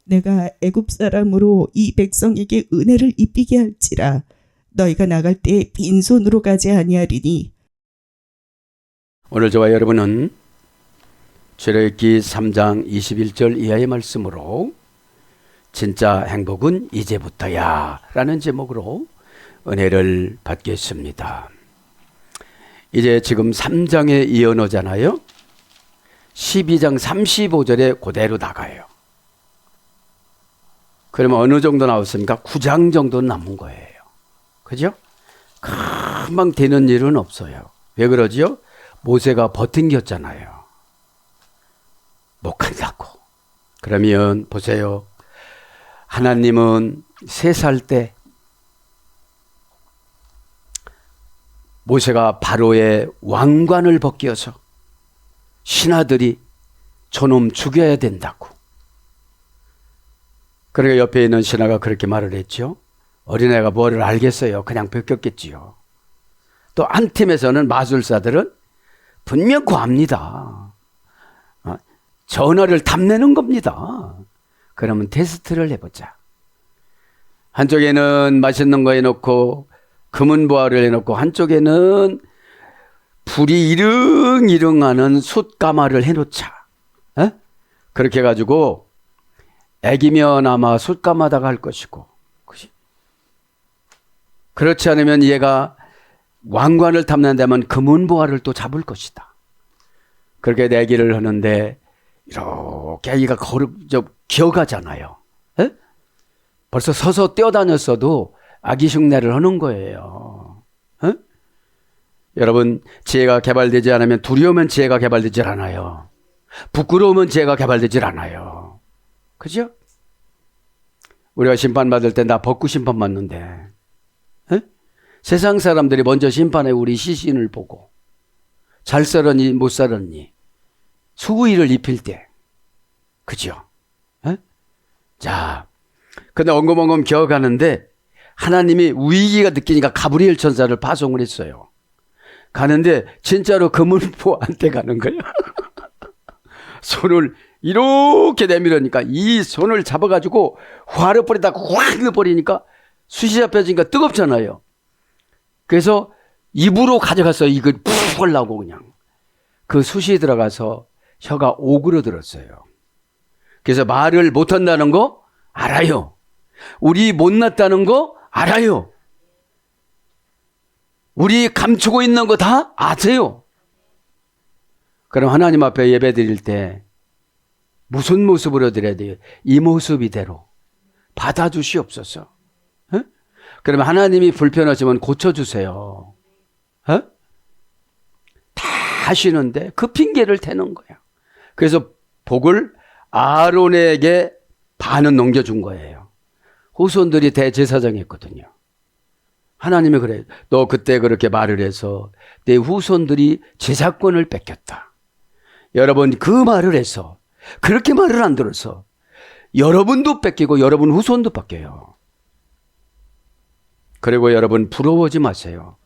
내가 애굽 사람으로 이 백성에게 은혜를 입히게 할지라. 너희가 나갈 때 빈손으로 가지 아니하리니. 오늘 저와 여러분은 출애굽기 3장 21절 이하의 말씀으로 진짜 행복은 이제부터야 라는 제목으로 은혜를 받겠습니다. 이제 지금 3장에 이어오잖아요. 12장 35절에 그대로 나가요. 그러면 어느 정도 나왔습니까? 9장 정도 남은 거예요. 그죠? 금방 되는 일은 없어요. 왜 그러지요? 모세가 버틴겼잖아요. 못 간다고. 그러면 보세요. 하나님은 3살 때 모세가 바로의 왕관을 벗겨서 신하들이 저놈 죽여야 된다고. 그러니까 옆에 있는 신하가 그렇게 말을 했죠. 어린애가 뭐를 알겠어요. 그냥 벗겼겠지요. 또 한 팀에서는 마술사들은 분명 구합니다. 전화를 탐내는 겁니다. 그러면 테스트를 해보자. 한쪽에는 맛있는 거 해놓고 금은보화를 해놓고 한쪽에는 불이 이릉이릉하는 숯가마를 해놓자. 그렇게 해가지고 애기면 아마 숯가마다가 할 것이고, 그치? 그렇지 않으면 얘가 왕관을 탐낸다면 금은보화를 또 잡을 것이다. 그렇게 내기를 하는데 이렇게 아기가 기어가잖아요. 벌써 서서 뛰어다녔어도 아기 흉내를 하는 거예요. 여러분, 지혜가 개발되지 않으면 두려우면 지혜가 개발되지 않아요. 부끄러우면 지혜가 개발되지 않아요. 그죠? 우리가 심판받을 때 나 벗고 심판받는데 세상 사람들이 먼저 심판해 우리 시신을 보고 잘 살았니 못 살았니 수구이를 입힐 때, 그죠? 자, 근데 엉금엉금 기어가는데 하나님이 위기가 느끼니까 가브리엘 천사를 파송을 했어요. 가는데 진짜로 금은보한테 가는 거예요. 손을 이렇게 내밀으니까 이 손을 잡아가지고 화를 뿌리다가 확 넣어버리니까 숯이 잡혀지니까 뜨겁잖아요. 그래서 입으로 가져갔어요. 이거 푹 하려고 그냥. 그 숯이 들어가서 혀가 오그러들었어요. 그래서 말을 못한다는 거 알아요. 우리 못났다는 거 알아요. 우리 감추고 있는 거 다 아세요. 그럼 하나님 앞에 예배 드릴 때 무슨 모습으로 드려야 돼요? 이 모습 이대로 받아주시옵소서. 그러면 하나님이 불편하시면 고쳐주세요. 다 하시는데 그 핑계를 대는 거야. 그래서 복을 아론에게 반은 넘겨준 거예요. 후손들이 대제사장했거든요. 하나님이 그래요. 너 그때 그렇게 말을 해서 내 후손들이 제사권을 뺏겼다. 여러분, 그 말을 해서 그렇게 말을 안 들어서 여러분도 뺏기고 여러분 후손도 뺏겨요. 그리고 여러분 부러워하지 마세요.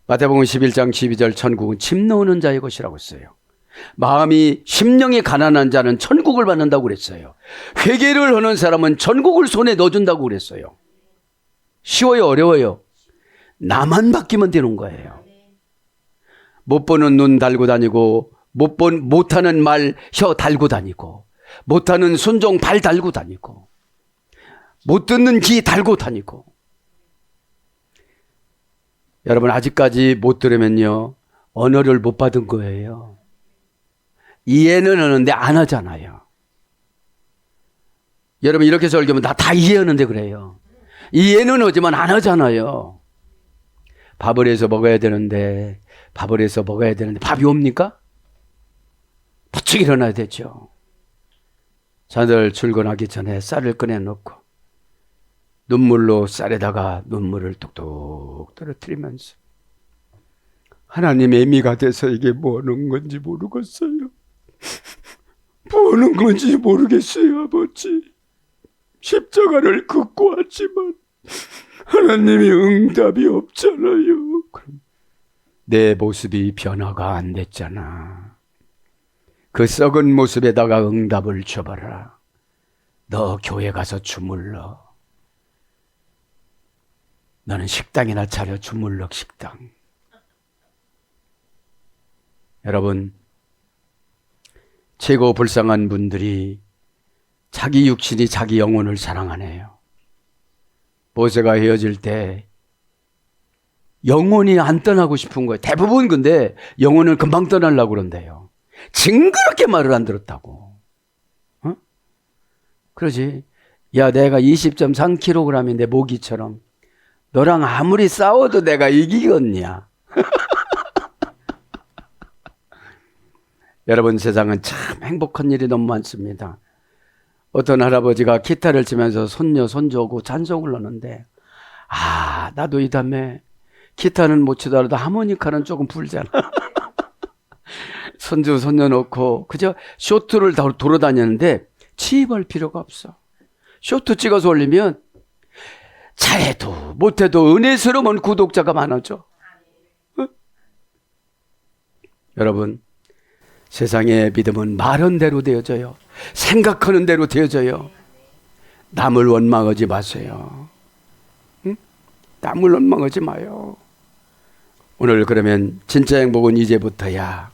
마태복음 11장 12절 천국은 침 놓는 자의 것이라고 했어요. 마음이 심령이 가난한 자는 천국을 받는다고 그랬어요. 회개를 하는 사람은 천국을 손에 넣어준다고 그랬어요. 쉬워요, 어려워요? 나만 바뀌면 되는 거예요. 못 보는 눈 달고 다니고 못하는 말 혀 달고 다니고 못하는 순종 발 달고 다니고 못 듣는 귀 달고 다니고. 여러분, 아직까지 못 들으면요 언어를 못 받은 거예요. 이해는 하는데 안 하잖아요. 여러분, 이렇게 설교하면 나 다 이해하는데 그래요. 이해는 하지만 안 하잖아요. 밥을 해서 먹어야 되는데 밥이 옵니까? 부쩍 일어나야 되죠. 자들 출근하기 전에 쌀을 꺼내 놓고 눈물로 쌀에다가 눈물을 뚝뚝 떨어뜨리면서 하나님의 의미가 돼서 이게 뭐 하는 건지 모르겠어요. 뭐 하는 건지 모르겠어요, 아버지. 십자가를 긋고 왔지만 하나님이 응답이 없잖아요. 그럼 내 모습이 변화가 안 됐잖아. 그 썩은 모습에다가 응답을 줘봐라. 너 교회 가서 주물러. 너는 식당이나 차려, 주물럭 식당. 여러분, 최고 불쌍한 분들이 자기 육신이 자기 영혼을 사랑하네요. 모세가 헤어질 때 영혼이 안 떠나고 싶은 거예요. 대부분 근데 영혼을 금방 떠나려고 그런대요. 징그럽게 말을 안 들었다고. 어? 그러지. 야, 내가 20.3kg인데 모기처럼 너랑 아무리 싸워도 내가 이기겠냐. 여러분, 세상은 참 행복한 일이 너무 많습니다. 어떤 할아버지가 기타를 치면서 손녀, 손주하고 찬송을 하는데, 나도 이 다음에 기타는 못 치더라도 하모니카는 조금 불잖아. 손주, 손녀 놓고 그저 쇼트를 돌아다녔는데 취입할 필요가 없어. 쇼트 찍어서 올리면 잘해도 못해도 은혜스러운 구독자가 많아져. 어? 여러분, 세상의 믿음은 말한 대로 되어져요. 생각하는 대로 되어져요. 남을 원망하지 마세요. 응? 남을 원망하지 마요. 오늘 그러면 진짜 행복은 이제부터야.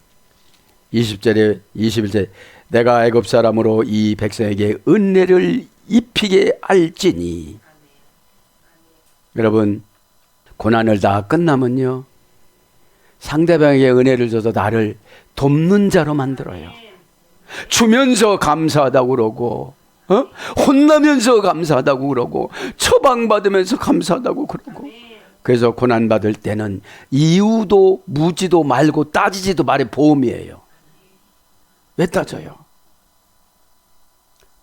20절에 21절, 내가 애굽 사람으로 이 백성에게 은혜를 입히게 할지니. 여러분, 고난을 다 끝나면요, 상대방에게 은혜를 줘서 나를 돕는 자로 만들어요. 주면서 감사하다고 그러고, 혼나면서 감사하다고 그러고, 처방받으면서 감사하다고 그러고. 그래서 고난받을 때는 이유도 묻지도 말고 따지지도 말의 보험이에요. 왜 따져요?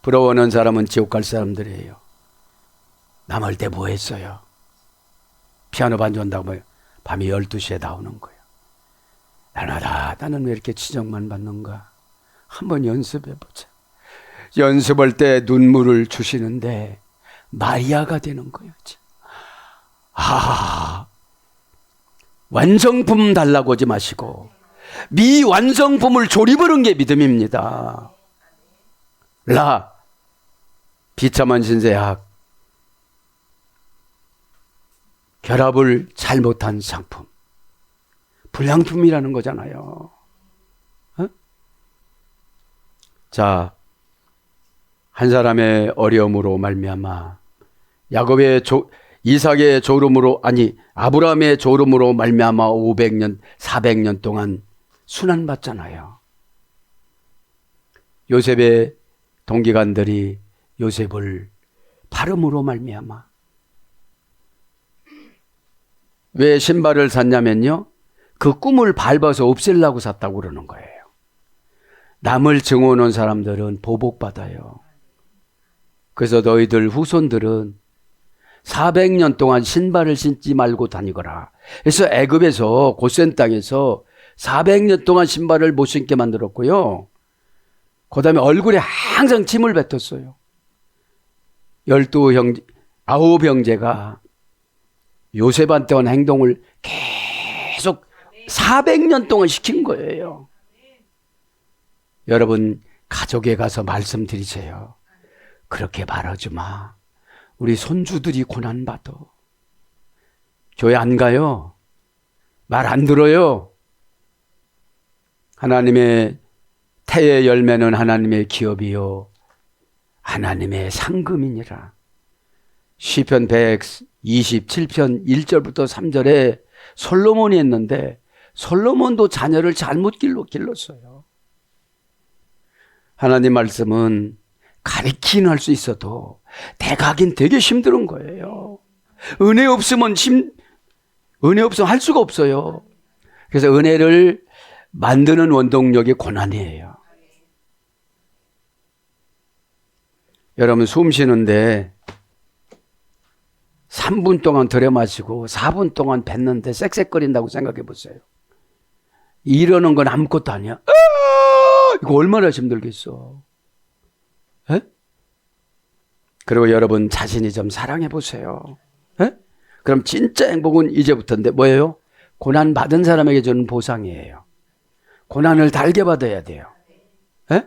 부러워하는 사람은 지옥 갈 사람들이에요. 남을 때 뭐 했어요? 피아노 반주한다고 밤에 12시에 나오는 거예요. 날마다 나는 왜 이렇게 지적만 받는가? 한번 연습해보자. 연습할 때 눈물을 주시는데 마리아가 되는 거예요. 완성품 달라고 하지 마시고 미완성품을 조립하는 게 믿음입니다. 비참한 신세학, 결합을 잘못한 상품, 불량품이라는 거잖아요. 자, 한 사람의 어려움으로 말미암아 이삭의 졸음으로, 아브라함의 졸음으로 말미암아 500년, 400년 동안 순환받잖아요. 요셉의 동기관들이 요셉을 팔음으로 말미암아. 왜 신발을 샀냐면요, 그 꿈을 밟아서 없애려고 샀다고 그러는 거예요. 남을 증오하는 사람들은 보복받아요. 그래서 너희들 후손들은 400년 동안 신발을 신지 말고 다니거라. 그래서 애굽에서 고센 땅에서 400년 동안 신발을 못 신게 만들었고요. 그 다음에 얼굴에 항상 침을 뱉었어요. 9 형제가 요셉한테 한 행동을 계속 400년 동안 시킨 거예요. 여러분, 가족에 가서 말씀드리세요. 그렇게 말하지 마. 우리 손주들이 고난받아. 교회 안 가요. 말 안 들어요. 하나님의 태의 열매는 하나님의 기업이요 하나님의 상금이니라. 시편 127편 1절부터 3절에 솔로몬이 했는데 솔로몬도 자녀를 잘못 길렀어요. 하나님 말씀은 가르치긴 할 수 있어도 대가긴 되게 힘든 거예요. 은혜 없으면 할 수가 없어요. 그래서 은혜를 만드는 원동력이 고난이에요. 여러분, 숨 쉬는데 3분 동안 들여 마시고 4분 동안 뱉는데 쌕쌕거린다고 생각해 보세요. 이러는 건 아무것도 아니야. 이거 얼마나 힘들겠어. 에? 그리고 여러분 자신이 좀 사랑해 보세요. 에? 그럼 진짜 행복은 이제부터인데 뭐예요? 고난 받은 사람에게 주는 보상이에요. 고난을 달게 받아야 돼요. 에?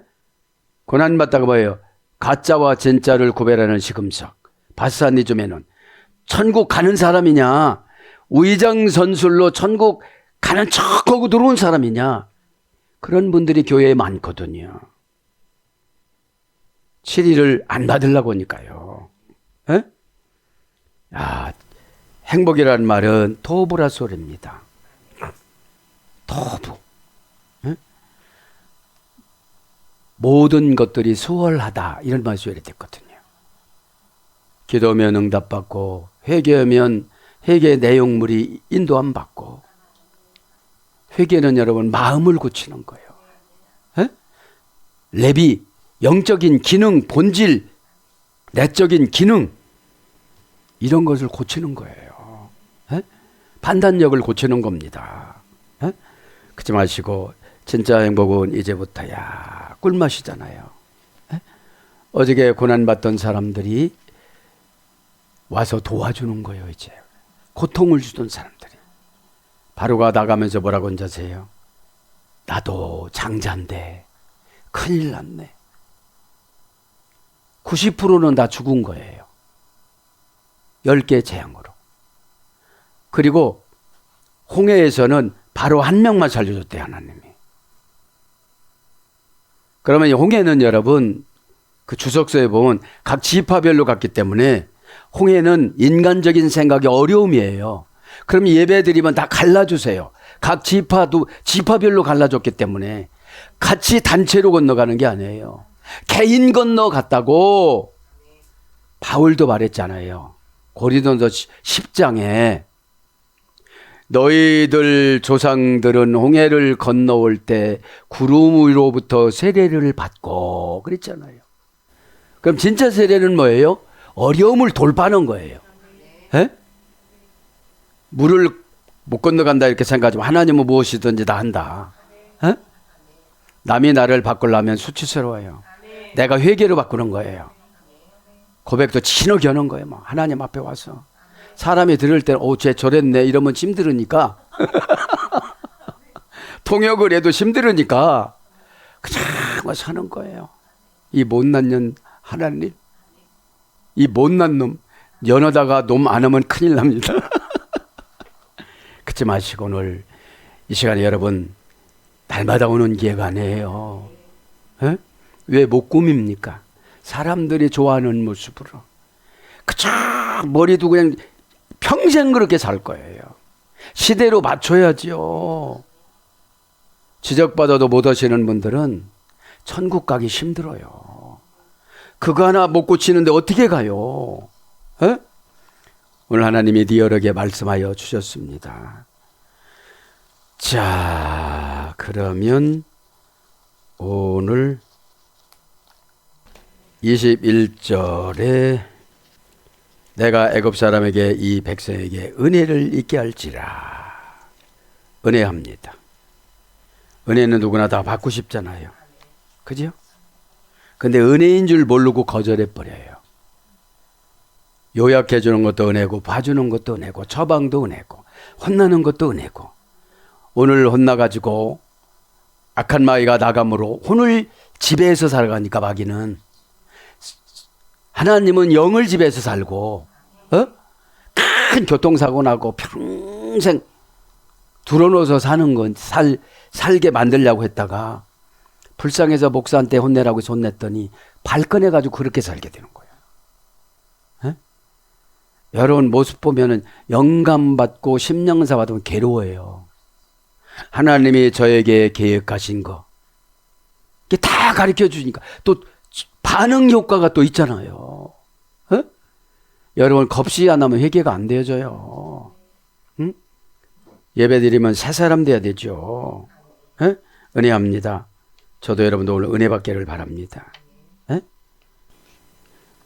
고난 받다가 뭐예요? 가짜와 진짜를 구별하는 시금석. 바사니즘에는 천국 가는 사람이냐, 위장선술로 천국 가는 척하고 들어온 사람이냐, 그런 분들이 교회에 많거든요. 7일을 안 받으려고 하니까요. 에? 야, 행복이라는 말은 토부라 소리입니다. 토부. 에? 모든 것들이 수월하다, 이런 말이 써야 됐거든요. 기도하면 응답받고, 회개하면 회개 내용물이 인도함 받고, 회개는 여러분 마음을 고치는 거예요. 에? 랩이 영적인 기능, 본질, 내적인 기능, 이런 것을 고치는 거예요. 에? 판단력을 고치는 겁니다. 에? 그러지 마시고 진짜 행복은 이제부터야. 꿀맛이잖아요. 에? 어저께 고난받던 사람들이 와서 도와주는 거예요. 이제 고통을 주던 사람들이. 바로가 나가면서 뭐라고 혼자세요? 나도 장자인데 큰일 났네. 90%는 다 죽은 거예요. 10개 재앙으로. 그리고 홍해에서는 바로 한 명만 살려줬대, 하나님이. 그러면 홍해는 여러분, 그 주석서에 보면 각 지파별로 갔기 때문에 홍해는 인간적인 생각이 어려움이에요. 그럼 예배 드리면 다 갈라주세요. 각 지파별로 갈라줬기 때문에 같이 단체로 건너가는 게 아니에요. 개인 건너갔다고 바울도 말했잖아요. 고린도서 10장에 너희들 조상들은 홍해를 건너올 때 구름 위로부터 세례를 받고 그랬잖아요. 그럼 진짜 세례는 뭐예요? 어려움을 돌파하는 거예요. 에? 물을 못 건너간다 이렇게 생각하지만 하나님은 무엇이든지 다 한다. 에? 남이 나를 바꾸려면 수치스러워요. 내가 회개로 바꾸는 거예요. 고백도 진하게 하는 거예요. 뭐. 하나님 앞에 와서. 사람이 들을 때는 쟤 저랬네 이러면 힘들으니까 통역을 해도 힘들으니까 그냥 사는 거예요. 이 못난 년 하나님, 이 못난 놈 연어다가 놈 안 하면 큰일 납니다. 그치 마시고 오늘 이 시간에 여러분 날마다 오는 기회가 아니에요. 에? 왜 못 꾸밉니까? 사람들이 좋아하는 모습으로 그저 머리도 그냥 평생 그렇게 살 거예요. 시대로 맞춰야지요. 지적받아도 못 하시는 분들은 천국 가기 힘들어요. 그거 하나 못 고치는데 어떻게 가요? 에? 오늘 하나님이 리얼하게 말씀하여 주셨습니다. 자, 그러면 오늘 21절에 내가 애굽 사람에게 이 백성에게 은혜를 있게 할지라. 은혜합니다. 은혜는 누구나 다 받고 싶잖아요. 그죠? 근데 은혜인 줄 모르고 거절해버려요. 요약해 주는 것도 은혜고 봐주는 것도 은혜고 처방도 은혜고 혼나는 것도 은혜고 오늘 혼나가지고 악한 마귀가 나감으로 오늘 지배해서 살아가니까 마귀는 하나님은 영을 지배해서 살고 큰 교통사고 나고 평생 둘러놓아서 사는 건 살게 만들려고 했다가 불쌍해서 목사한테 혼내라고 해서 혼냈더니 발끈해가지고 그렇게 살게 되는 거예요. 여러분 모습 보면은 영감받고 심령사 받으면 괴로워요. 하나님이 저에게 계획하신 거 이게 다 가르쳐 주니까 또 반응 효과가 또 있잖아요. 여러분 겁시 안 하면 회개가 안 되어져요. 응? 예배 드리면 새 사람 돼야 되죠. 은혜합니다. 저도 여러분도 오늘 은혜 받기를 바랍니다.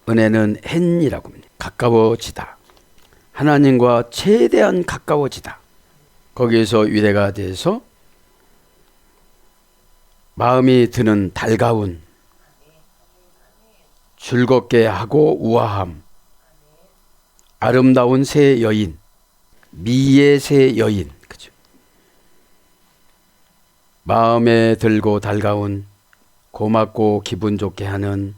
은혜는 hen이라고 합니다. 가까워지다. 하나님과 최대한 가까워지다. 거기에서 위대가 돼서 마음이 드는 달가운, 즐겁게 하고 우아함, 아름다운 새 여인, 미의 새 여인, 그죠? 마음에 들고 달가운, 고맙고 기분 좋게 하는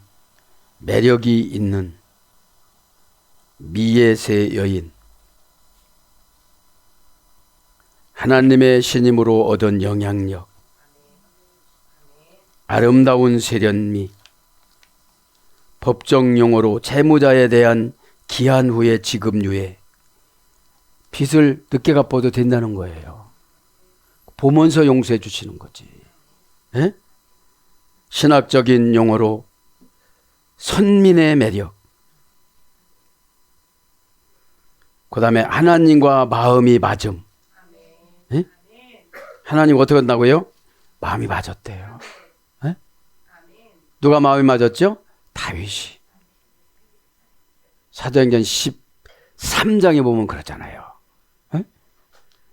매력이 있는 미예세 여인, 하나님의 신임으로 얻은 영향력, 아름다운 세련미, 법정 용어로 채무자에 대한 기한 후의 지급유예, 빚을 늦게 갚아도 된다는 거예요. 보면서 용서해 주시는 거지. 에? 신학적인 용어로 선민의 매력, 그 다음에 하나님과 마음이 맞음. 에? 하나님 어떻게 한다고요? 마음이 맞았대요. 에? 누가 마음이 맞았죠? 다윗이. 사도행전 13장에 보면 그러잖아요. 에?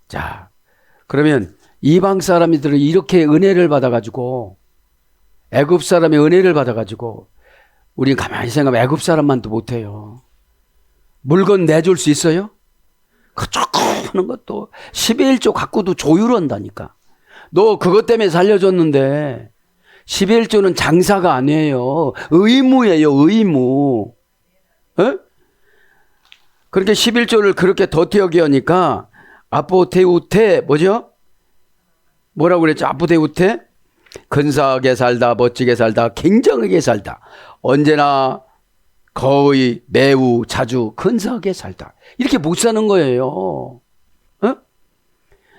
자, 그러면 이방 사람들이 이렇게 은혜를 받아가지고, 애굽 사람의 은혜를 받아가지고, 우린 가만히 생각하면 애굽 사람만도 못해요. 물건 내줄 수 있어요? 그 조금 하는 것도 11조 갖고도 조율한다니까. 너 그것 때문에 살려줬는데 11조는 장사가 아니에요. 의무예요. 의무. 에? 그렇게 11조를 그렇게 더티하게 하니까 아포테우테 뭐죠? 뭐라고 그랬죠? 아포테우테? 근사하게 살다, 멋지게 살다, 굉장하게 살다. 언제나 거의 매우 자주 근사하게 살다. 이렇게 못 사는 거예요. 어?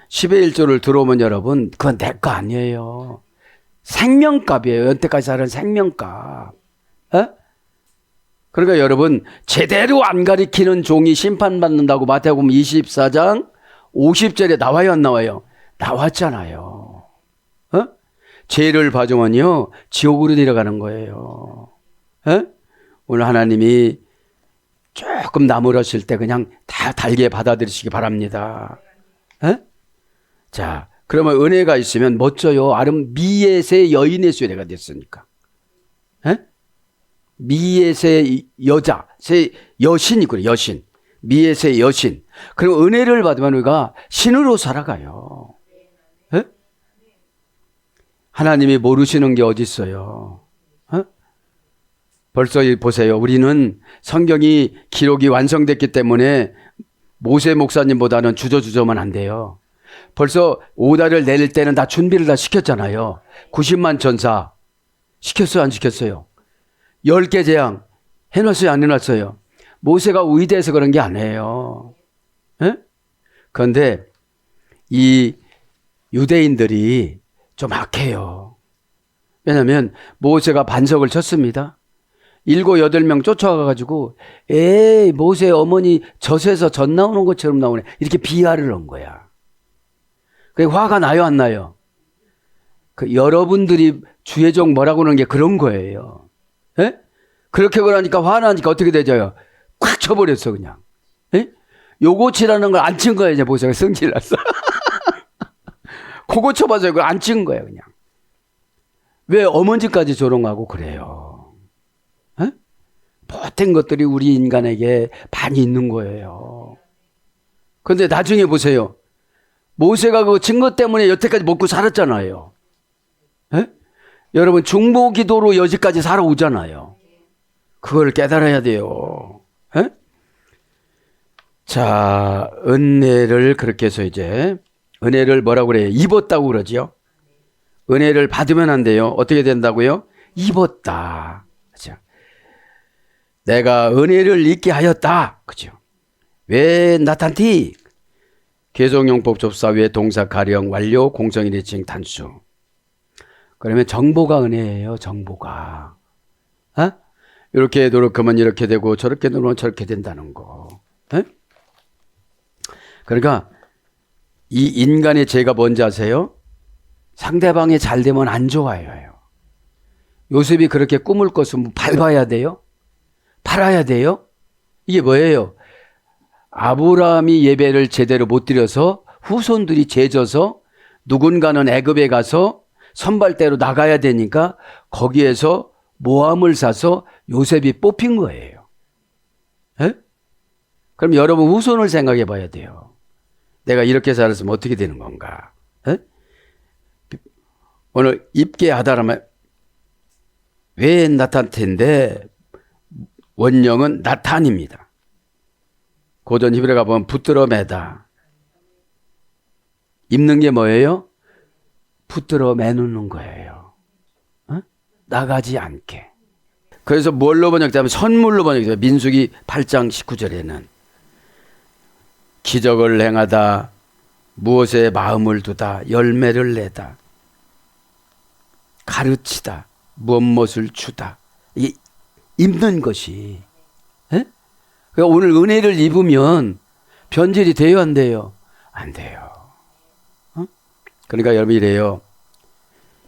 10의 1조를 들어오면 여러분, 그건 내 거 아니에요. 생명값이에요. 여태까지 살은 생명값. 어? 그러니까 여러분, 제대로 안 가리키는 종이 심판받는다고 마태복음 24장 50절에 나와요, 안 나와요? 나왔잖아요. 어? 죄를 봐주면요, 지옥으로 내려가는 거예요. 어? 오늘 하나님이 조금 나무라실 때 그냥 다 달게 받아들이시기 바랍니다. 에? 자, 그러면 은혜가 있으면 멋져요. 미예세 여인의 세례가 됐으니까. 에? 미예세 여자, 세 여신이고요. 여신. 미예세 여신. 그럼 은혜를 받으면 우리가 신으로 살아가요. 에? 하나님이 모르시는 게 어디 있어요? 벌써 보세요. 우리는 성경이 기록이 완성됐기 때문에 모세 목사님보다는 주저주저만 안 돼요. 벌써 오다를 낼 때는 다 준비를 다 시켰잖아요. 90만 전사 시켰어요? 안 시켰어요? 10개 재앙 해놨어요? 안 해놨어요? 모세가 위대해서 그런 게 아니에요. 에? 그런데 이 유대인들이 좀 악해요. 왜냐하면 모세가 반석을 쳤습니다. 7, 8명 쫓아가가지고 에이 모세 어머니 젖에서 젖 나오는 것처럼 나오네. 이렇게 비하를 한 거야. 그게 화가 나요 안 나요? 그 여러분들이 주의 종 뭐라고 하는 게 그런 거예요. 에? 그렇게 그러니까 화나니까 어떻게 되죠? 꽉 쳐버렸어 그냥. 에? 요거 치라는 걸 안 친 거야. 이제 모세가 성질 났어. 그거 쳐봐서 그걸 안 친 거야 그냥. 왜 어머니까지 조롱하고 그래요? 못된 것들이 우리 인간에게 많이 있는 거예요. 그런데 나중에 보세요. 모세가 그 증거 때문에 여태까지 먹고 살았잖아요. 에? 여러분 중보기도로 여기까지 살아오잖아요. 그걸 깨달아야 돼요. 에? 자, 은혜를 그렇게 해서 이제 은혜를 뭐라고 그래요? 입었다고 그러죠. 은혜를 받으면 안 돼요. 어떻게 된다고요? 입었다. 그렇죠? 내가 은혜를 잊게 하였다. 그죠? 왜 나탄티? 개성용법 접사 외 동사 가령 완료 공성일의칭 단수. 그러면 정보가 은혜예요. 정보가. 어? 이렇게 노력하면 이렇게 되고 저렇게 노력하면 저렇게 된다는 거. 에? 그러니까 이 인간의 죄가 뭔지 아세요? 상대방이 잘 되면 안 좋아해요. 요셉이 그렇게 꿈을 꿔서 뭐 밟아야 돼요? 팔아야 돼요? 이게 뭐예요? 아브라함이 예배를 제대로 못 드려서 후손들이 죄져서 누군가는 애굽에 가서 선발대로 나가야 되니까 거기에서 모함을 사서 요셉이 뽑힌 거예요. 에? 그럼 여러분 후손을 생각해 봐야 돼요. 내가 이렇게 살았으면 어떻게 되는 건가? 에? 오늘 입게 하다라면 왜 나탄테인데 원형은 나탄입니다. 고전 히브리가 보면 붙들어 매다. 입는 게 뭐예요? 붙들어 매놓는 거예요. 어? 나가지 않게. 그래서 뭘로 번역되면 선물로 번역돼요. 민수기 8장 19절에는 기적을 행하다, 무엇에 마음을 두다, 열매를 내다, 가르치다, 무엇을 주다. 이게 입는 것이. 예? 그러니까 오늘 은혜를 입으면 변질이 돼요, 안 돼요? 안 돼요. 어? 그러니까 여러분 이래요.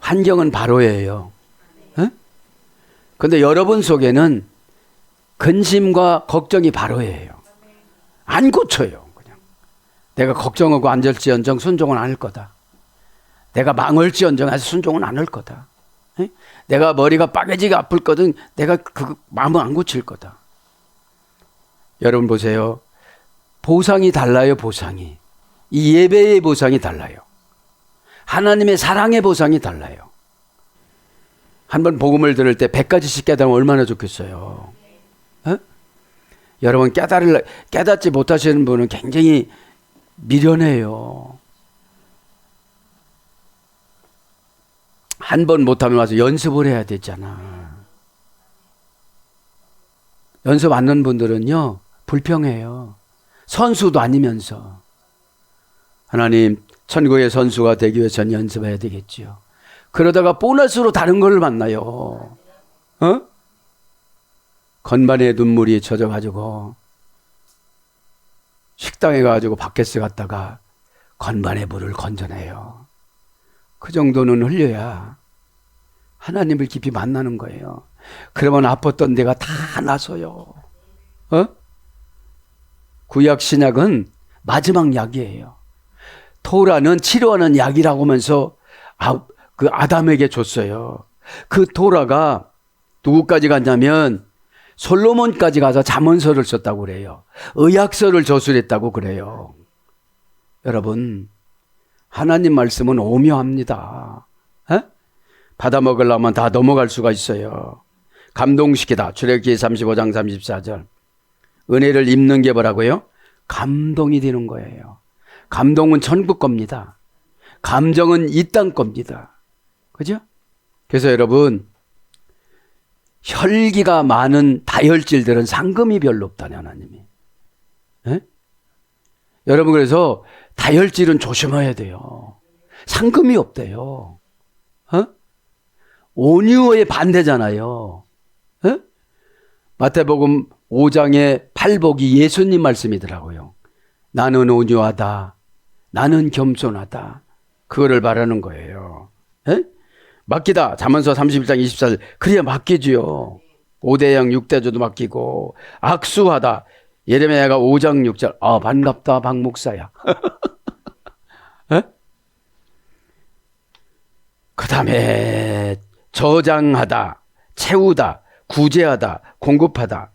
환경은 바로예요. 그런데 여러분 속에는 근심과 걱정이 바로예요. 안 고쳐요. 그냥 내가 걱정하고 앉을지언정 순종은 안 할 거다. 내가 망할지언정 해서 순종은 안 할 거다. 에? 내가 머리가 빠개지게 아플 거든 내가 그 마음은 안 고칠 거다. 여러분 보세요. 보상이 달라요. 보상이. 이 예배의 보상이 달라요. 하나님의 사랑의 보상이 달라요. 한번 복음을 들을 때 100가지씩 깨달으면 얼마나 좋겠어요. 에? 여러분 깨닫지 못하시는 분은 굉장히 미련해요. 한 번 못하면 와서 연습을 해야 되잖아. 연습 안 하는 분들은요 불평해요. 선수도 아니면서. 하나님 천국의 선수가 되기 위해 전 연습해야 되겠지요. 그러다가 보너스로 다른 걸 만나요. 어? 건반에 눈물이 젖어가지고 식당에 가가지고 바켓스 갔다가 건반에 물을 건져내요. 그 정도는 흘려야 하나님을 깊이 만나는 거예요. 그러면 아팠던 데가 다 나서요. 어? 구약 신약은 마지막 약이에요. 토라는 치료하는 약이라고 하면서 그 아담에게 줬어요. 그 토라가 누구까지 갔냐면 솔로몬까지 가서 잠언서를 썼다고 그래요. 의학서를 저술했다고 그래요. 여러분 하나님 말씀은 오묘합니다. 에? 받아 먹으려면 다 넘어갈 수가 있어요. 감동시키다. 출애굽기 35장 34절. 은혜를 입는 게 뭐라고요? 감동이 되는 거예요. 감동은 천국 겁니다. 감정은 이 땅 겁니다. 그죠? 그래서 여러분 혈기가 많은 다혈질들은 상금이 별로 없다네 하나님이. 에? 여러분 그래서 다혈질은 조심해야 돼요. 상금이 없대요. 어? 온유의 반대잖아요. 어? 마태복음 5장의 팔복이 예수님 말씀이더라고요. 나는 온유하다. 나는 겸손하다. 그거를 말하는 거예요. 에? 맡기다. 잠언서 31장 24절. 그래야 맡기지요. 5대양 6대조도 맡기고. 악수하다. 예레미야가 5장 6절. 아 반갑다 박 목사야. 그 다음에 저장하다, 채우다, 구제하다, 공급하다.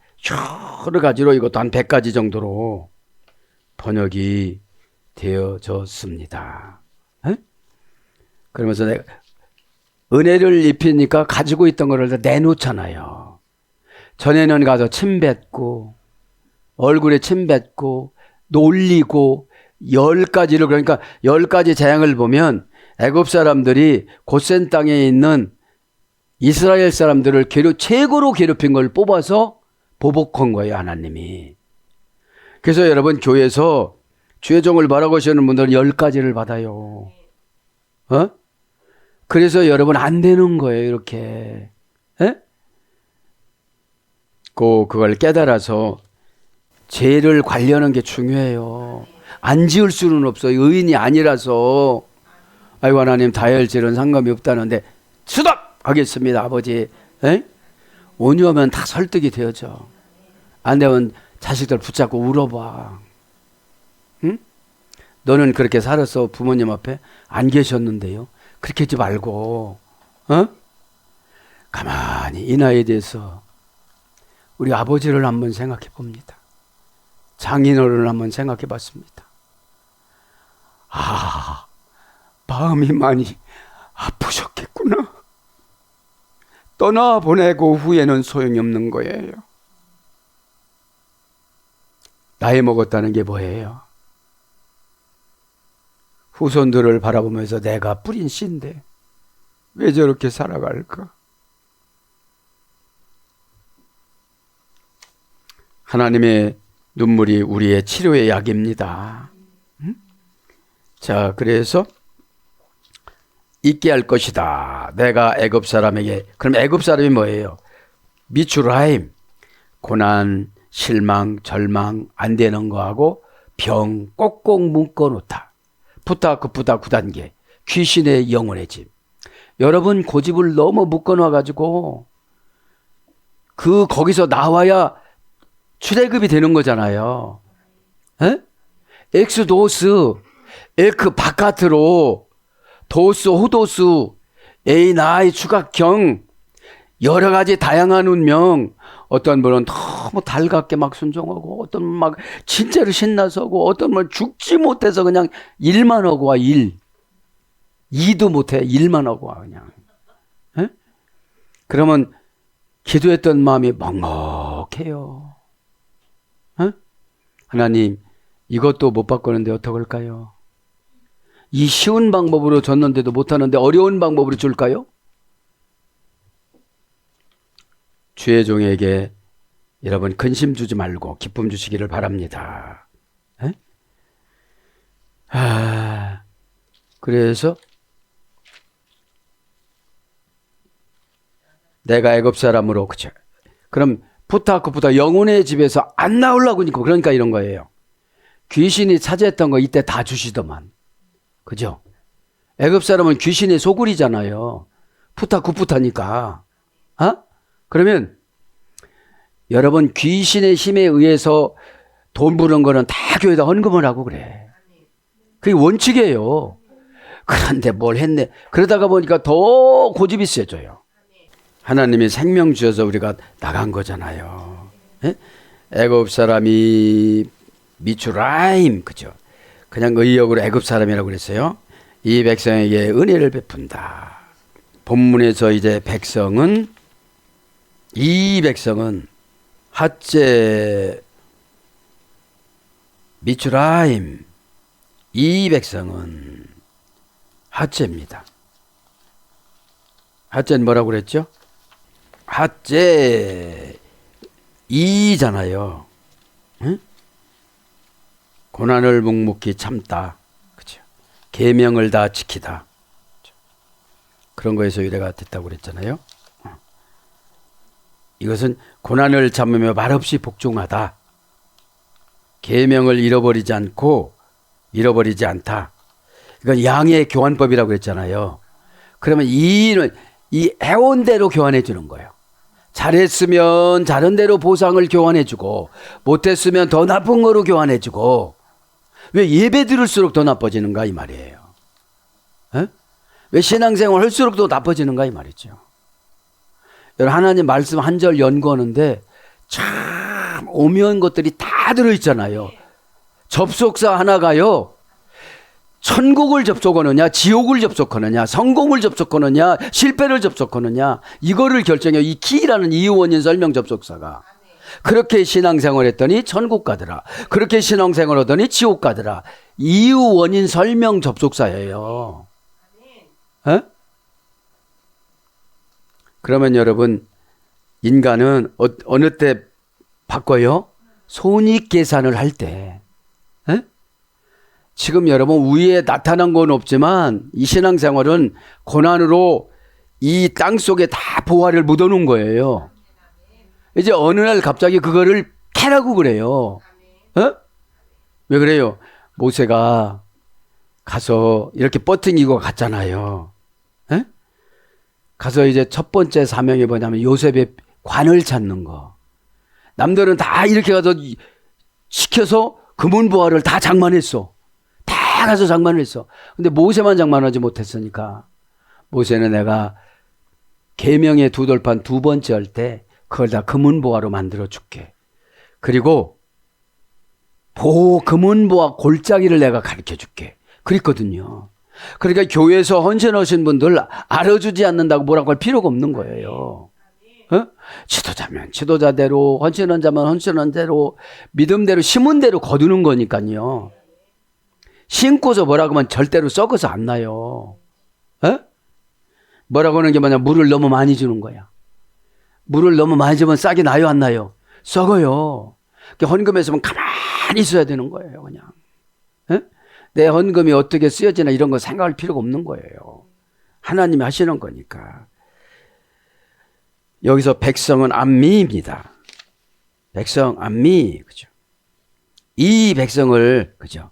여러 가지로 이것도 한 100가지 정도로 번역이 되어졌습니다. 에? 그러면서 내가 은혜를 입히니까 가지고 있던 거를 내놓잖아요. 전에는 가서 침 뱉고 얼굴에 침 뱉고 놀리고 10가지를 그러니까 10가지 재앙을 보면 애굽 사람들이 고센 땅에 있는 이스라엘 사람들을 최고로 괴롭힌 걸 뽑아서 보복한 거예요 하나님이. 그래서 여러분 교회에서 죄종을 바라보시는 분들은 10가지를 받아요. 어? 그래서 여러분 안 되는 거예요 이렇게. 에? 그걸 깨달아서 죄를 관리하는 게 중요해요. 안 지을 수는 없어요. 의인이 아니라서. 아이고 하나님 다혈질은 상관이 없다는데 수답 하겠습니다 아버지. 에? 온유하면 다 설득이 되어져. 안 되면 자식들 붙잡고 울어봐. 응? 너는 그렇게 살아서 부모님 앞에 안 계셨는데요. 그렇게 하지 말고 어? 가만히 이 나이에 대해서 우리 아버지를 한번 생각해 봅니다. 장인어른을 한번 생각해 봤습니다. 아, 마음이 많이 아프셨겠구나. 떠나보내고 후에는 소용이 없는 거예요. 나이 먹었다는 게 뭐예요? 후손들을 바라보면서 내가 뿌린 씨인데 왜 저렇게 살아갈까? 하나님의 눈물이 우리의 치료의 약입니다. 자, 그래서 잊게 할 것이다. 내가 애굽 사람에게. 그럼 애굽 사람이 뭐예요? 미추라임. 고난, 실망, 절망, 안 되는 거하고 병 꼭꼭 묶어놓다. 푸타 급푸타 9단계. 귀신의 영혼의 집. 여러분 고집을 너무 묶어놔가지고 거기서 나와야 출애굽이 되는 거잖아요. 에? 엑스도스, 에크 바깥으로, 도스, 호도스, 에이, 나이, 추각경, 여러 가지 다양한 운명, 어떤 분은 너무 달갑게 막 순종하고, 어떤 분은 막 진짜로 신나서고, 어떤 분은 죽지 못해서 그냥 일만 하고 와, 일. 이도 못해, 일만 하고 와, 그냥. 에? 그러면 기도했던 마음이 먹먹해요. 에? 하나님, 이것도 못 바꾸는데 어떡할까요? 이 쉬운 방법으로 줬는데도 못하는데 어려운 방법으로 줄까요? 주의 종에게 여러분 근심 주지 말고 기쁨 주시기를 바랍니다. 에? 그래서 내가 애굽 사람으로, 그쵸? 그럼 푸타크푸타 영혼의 집에서 안 나오려고 그러니까 이런 거예요. 귀신이 차지했던 거 이때 다 주시더만. 그죠? 애굽 사람은 귀신의 소굴이잖아요. 푸타크푸타니까. 그러면 여러분 귀신의 힘에 의해서 돈 부는 거는 다 교회에다 헌금을 하고 그래. 그게 원칙이에요. 그런데 뭘 했네. 그러다가 보니까 더 고집이 세져요. 하나님이 생명 주셔서 우리가 나간 거잖아요. 에? 애굽 사람이 미추라임, 그죠? 그냥 의역으로 애굽 사람이라고 그랬어요. 이 백성에게 은혜를 베푼다. 본문에서 이제 이 백성은 핫제 미추라임, 이 백성은 핫제입니다. 핫제는 뭐라고 그랬죠? 핫제 이잖아요. 응? 고난을 묵묵히 참다. 그죠? 계명을 다 지키다. 그죠? 그런 거에서 유래가 됐다고 그랬잖아요. 이것은 고난을 참으며 말없이 복종하다. 계명을 잃어버리지 않다. 이건 양의 교환법이라고 그랬잖아요. 그러면 이 해온대로 교환해 주는 거예요. 잘했으면 잘한 대로 보상을 교환해 주고, 못했으면 더 나쁜 거로 교환해 주고. 왜 예배 드릴수록 더 나빠지는가 이 말이에요. 에? 왜 신앙생활 할수록 더 나빠지는가 이 말이죠. 여러분 하나님 말씀 한 절 연구하는데 참 오묘한 것들이 다 들어있잖아요. 접속사 하나가요. 천국을 접속하느냐, 지옥을 접속하느냐, 성공을 접속하느냐, 실패를 접속하느냐, 이거를 결정해요. 이 키라는 이유 원인 설명 접속사가. 그렇게 신앙생활 했더니 천국 가더라. 그렇게 신앙생활 하더니 지옥 가더라. 이유 원인 설명 접속사예요. 에? 그러면 여러분, 인간은 어느 때 바꿔요? 손익계산을 할 때. 에? 지금 여러분 위에 나타난 건 없지만 이 신앙생활은 고난으로 이 땅 속에 다 보화를 묻어놓은 거예요. 이제 어느 날 갑자기 그거를 캐라고 그래요. 어? 왜 그래요? 모세가 가서 이렇게 뻗팅이고 갔잖아요. 에? 가서 이제 첫 번째 사명이 뭐냐면 요셉의 관을 찾는 거. 남들은 다 이렇게 가서 시켜서 금은보화를 다 장만했어. 다 가서 장만을 했어. 근데 모세만 장만하지 못했으니까 모세는 내가 계명의 두 돌판 두 번째 할 때 그걸 다 금은보화로 만들어 줄게. 그리고 금은보화 골짜기를 내가 가르쳐 줄게. 그랬거든요. 그러니까 교회에서 헌신하신 분들 알아주지 않는다고 뭐라고 할 필요가 없는 거예요. 어? 지도자면 지도자대로, 헌신한 자면 헌신한 대로, 믿음대로, 심은 대로 거두는 거니까요. 심고서 뭐라고 하면 절대로 썩어서 안 나요. 에? 뭐라고 하는 게 뭐냐, 물을 너무 많이 주는 거야. 물을 너무 많이 주면 싹이 나요, 안 나요? 썩어요. 헌금했으면 가만히 있어야 되는 거예요, 그냥. 에? 내 헌금이 어떻게 쓰여지나 이런 거 생각할 필요가 없는 거예요. 하나님이 하시는 거니까. 여기서 백성은 암미입니다. 백성 암미, 그죠? 이 백성을, 그죠?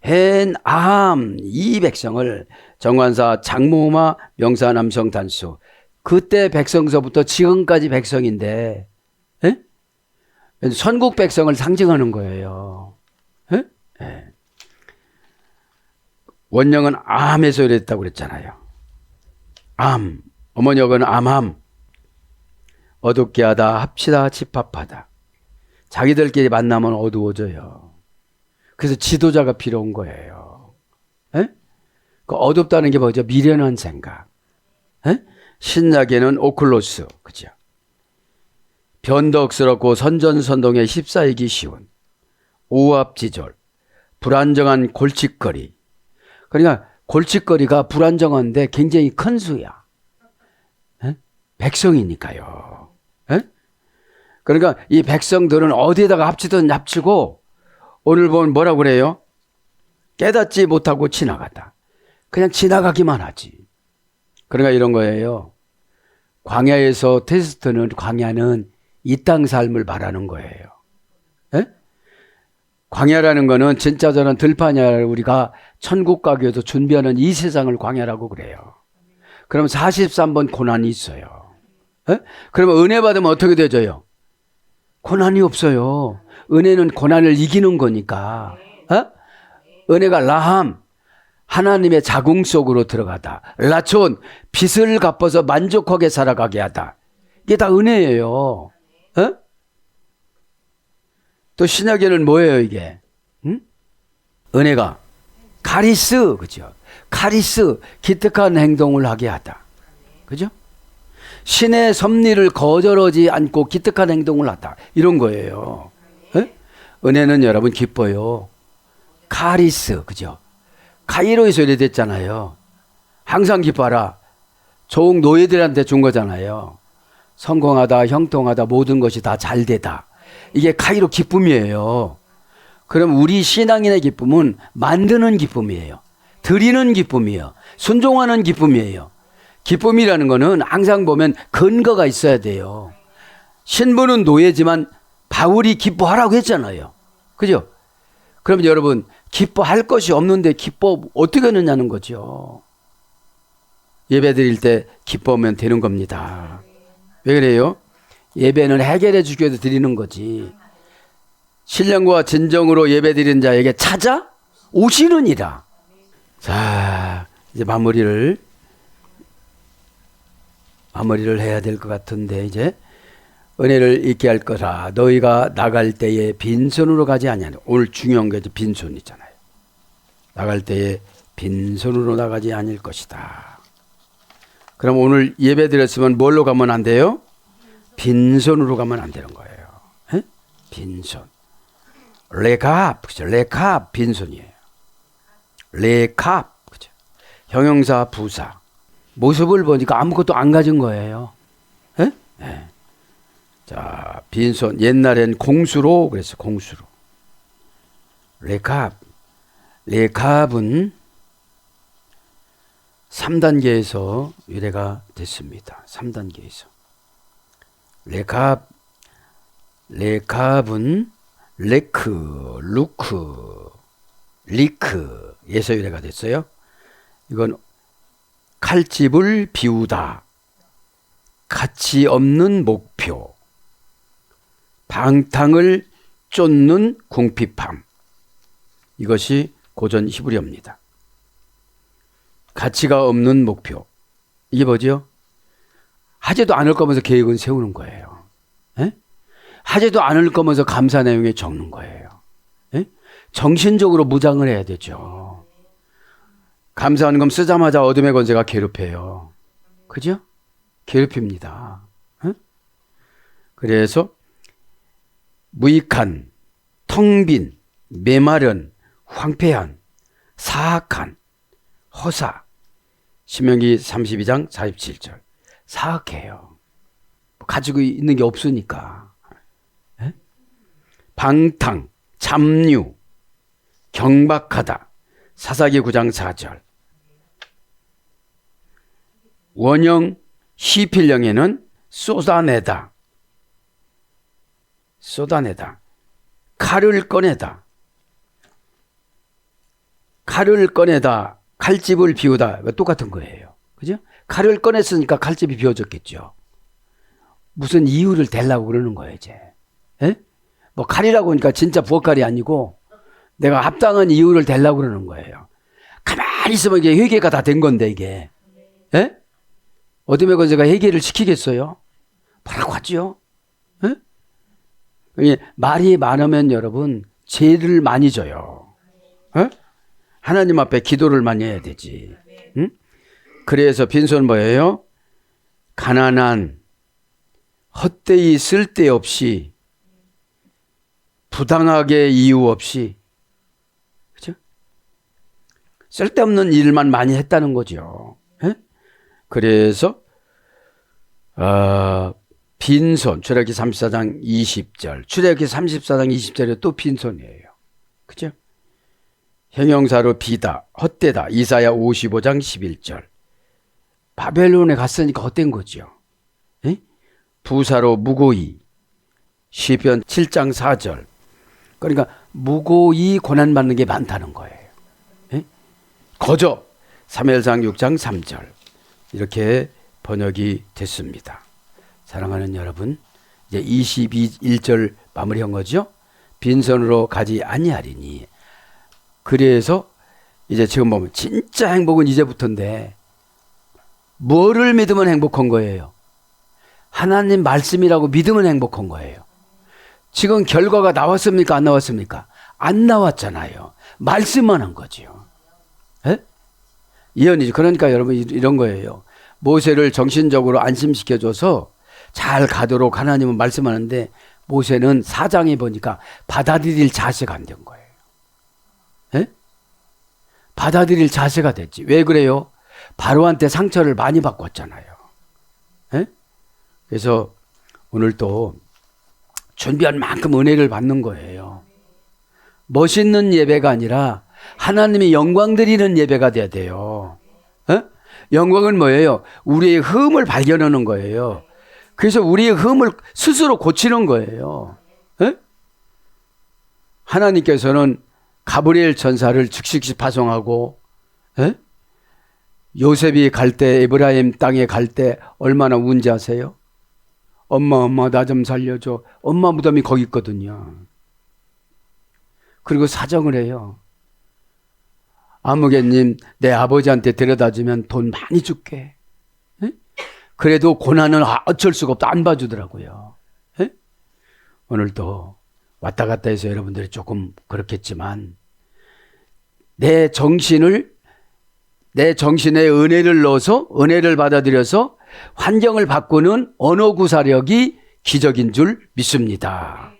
헨암, 이 백성을 정관사 장모마 명사 남성 단수. 그때 백성서부터 지금까지 백성인데, 에? 선국 백성을 상징하는 거예요. 에? 에. 원령은 암에서 이랬다고 그랬잖아요. 암, 어머니역은 암함. 어둡게 하다, 합치다, 집합하다. 자기들끼리 만나면 어두워져요. 그래서 지도자가 필요한 거예요. 에? 그 어둡다는 게 뭐죠? 미련한 생각. 에? 신약에는 오클로스, 그죠? 변덕스럽고 선전선동에 휩싸이기 쉬운 오합지졸, 불안정한 골칫거리. 그러니까 골칫거리가 불안정한데 굉장히 큰 수야. 에? 백성이니까요. 에? 그러니까 이 백성들은 어디에다가 합치든 합치고 오늘 보면 뭐라고 그래요? 깨닫지 못하고 지나가다. 그냥 지나가기만 하지. 그러니까 이런 거예요. 광야에서 테스트는, 광야는 이 땅 삶을 말하는 거예요. 에? 광야라는 거는 진짜 저는 들판야를 우리가 천국 가기 위해서 준비하는 이 세상을 광야라고 그래요. 그럼 43번 고난이 있어요. 에? 그러면 은혜 받으면 어떻게 되져요? 고난이 없어요. 은혜는 고난을 이기는 거니까. 에? 은혜가 라함, 하나님의 자궁 속으로 들어가다. 라촌, 빚을 갚아서 만족하게 살아가게 하다. 이게 다 은혜예요. 에? 또 신약에는 뭐예요, 이게? 응? 은혜가 카리스, 그죠? 카리스, 기특한 행동을 하게 하다. 그죠? 신의 섭리를 거절하지 않고 기특한 행동을 하다. 이런 거예요. 에? 은혜는 여러분 기뻐요. 카리스, 그죠? 카이로에서 이래 됐잖아요. 항상 기뻐하라. 종 노예들한테 준 거잖아요. 성공하다, 형통하다, 모든 것이 다 잘 되다. 이게 카이로 기쁨이에요. 그럼 우리 신앙인의 기쁨은 만드는 기쁨이에요. 드리는 기쁨이에요. 순종하는 기쁨이에요. 기쁨이라는 거는 항상 보면 근거가 있어야 돼요. 신부는 노예지만 바울이 기뻐하라고 했잖아요. 그죠? 그럼 여러분, 기뻐할 것이 없는데 기뻐 어떻게 하느냐는 거죠. 예배 드릴 때 기뻐하면 되는 겁니다. 왜 그래요? 예배는 해결해 주기 위해서 드리는 거지. 신령과 진정으로 예배 드리는 자에게 찾아 오시느니라. 자, 이제 마무리를 해야 될 것 같은데, 이제 은혜를 잊게 할 거라. 너희가 나갈 때에 빈손으로 가지 아니하냐. 오늘 중요한 게 빈손이잖아요. 나갈 때에 빈손으로 나가지 아닐 것이다. 그럼 오늘 예배 드렸으면 뭘로 가면 안 돼요? 빈손으로 가면 안 되는 거예요. 에? 빈손. 레캅, 그죠? 레캅, 빈손이에요. 레캅, 그죠? 형용사, 부사. 모습을 보니까 아무것도 안 가진 거예요. 에? 네. 자, 빈손. 옛날엔 공수로 그랬어요. 공수로. 레캅. 레캅은 3단계에서 유래가 됐습니다. 3단계에서. 레캅은 레크, 루크, 리크에서 유래가 됐어요. 이건 칼집을 비우다, 가치 없는 목표, 방탕을 쫓는 궁핍함. 이것이 고전 히브리어입니다. 가치가 없는 목표. 이게 뭐죠? 하지도 않을 거면서 계획은 세우는 거예요. 에? 하지도 않을 거면서 감사 내용에 적는 거예요. 에? 정신적으로 무장을 해야 되죠. 감사원금 쓰자마자 어둠의 권세가 괴롭혀요. 그죠? 괴롭힙니다. 에? 그래서 무익한, 텅빈, 메마른, 황폐한, 사악한, 허사. 신명기 32장 47절. 사악해요. 가지고 있는 게 없으니까. 에? 방탕, 잠류, 경박하다. 사사기 9장 4절. 원형 시필령에는 쏟아내다. 쏟아내다. 칼을 꺼내다. 칼을 꺼내다. 칼집을 비우다. 똑같은 거예요. 그죠? 칼을 꺼냈으니까 칼집이 비워졌겠죠. 무슨 이유를 대려고 그러는 거예요, 이제. 에? 뭐 칼이라고 하니까 진짜 부엌칼이 아니고 내가 합당한 이유를 대려고 그러는 거예요. 가만히 있으면 이게 회개가 다 된 건데, 이게. 에? 어둠의 권세가 회개를 시키겠어요? 뭐라고 하죠? 에? 말이 많으면 여러분, 죄를 많이 져요. 에? 하나님 앞에 기도를 많이 해야 되지. 응? 그래서 빈손 뭐예요? 가난한, 헛되이 쓸데없이, 부당하게 이유 없이, 그죠? 쓸데없는 일만 많이 했다는 거죠. 에? 그래서 빈손, 출애굽기 34장 20절, 출애굽기 34장 20절에 또 빈손이에요. 그죠? 형용사로 비다, 헛되다. 이사야 55장 11절. 바벨론에 갔으니까 헛된 거죠. 에? 부사로 무고히. 시편 7장 4절. 그러니까 무고히 고난받는 게 많다는 거예요. 에? 거저. 사무엘상 6장 3절. 이렇게 번역이 됐습니다. 사랑하는 여러분, 이제 21절 마무리한 거죠. 빈손으로 가지 아니하리니. 그래서 이제 지금 보면 진짜 행복은 이제부터인데 뭐를 믿으면 행복한 거예요? 하나님 말씀이라고 믿으면 행복한 거예요. 지금 결과가 나왔습니까? 안 나왔습니까? 안 나왔잖아요. 말씀만 한 거죠. 에? 예언이죠. 그러니까 여러분 이런 거예요. 모세를 정신적으로 안심시켜줘서 잘 가도록 하나님은 말씀하는데 모세는 사장에 보니까 받아들일 자세가 안 된 거예요. 에? 받아들일 자세가 됐지. 왜 그래요? 바로한테 상처를 많이 받고 왔잖아요. 에? 그래서 오늘 또 준비한 만큼 은혜를 받는 거예요. 멋있는 예배가 아니라 하나님이 영광 드리는 예배가 돼야 돼요. 에? 영광은 뭐예요? 우리의 흠을 발견하는 거예요. 그래서 우리의 흠을 스스로 고치는 거예요. 에? 하나님께서는 가브리엘 천사를 즉시 파송하고, 에? 요셉이 갈 때, 에브라임 땅에 갈 때 얼마나 운지 아세요? 엄마 나 좀 살려줘. 엄마 무덤이 거기 있거든요. 그리고 사정을 해요. 아무개님 내 아버지한테 데려다주면 돈 많이 줄게. 에? 그래도 고난은 어쩔 수가 없다. 안 봐주더라고요. 에? 오늘도 왔다 갔다 해서 여러분들이 조금 그렇겠지만 내 정신에 은혜를 넣어서 은혜를 받아들여서 환경을 바꾸는 언어 구사력이 기적인 줄 믿습니다.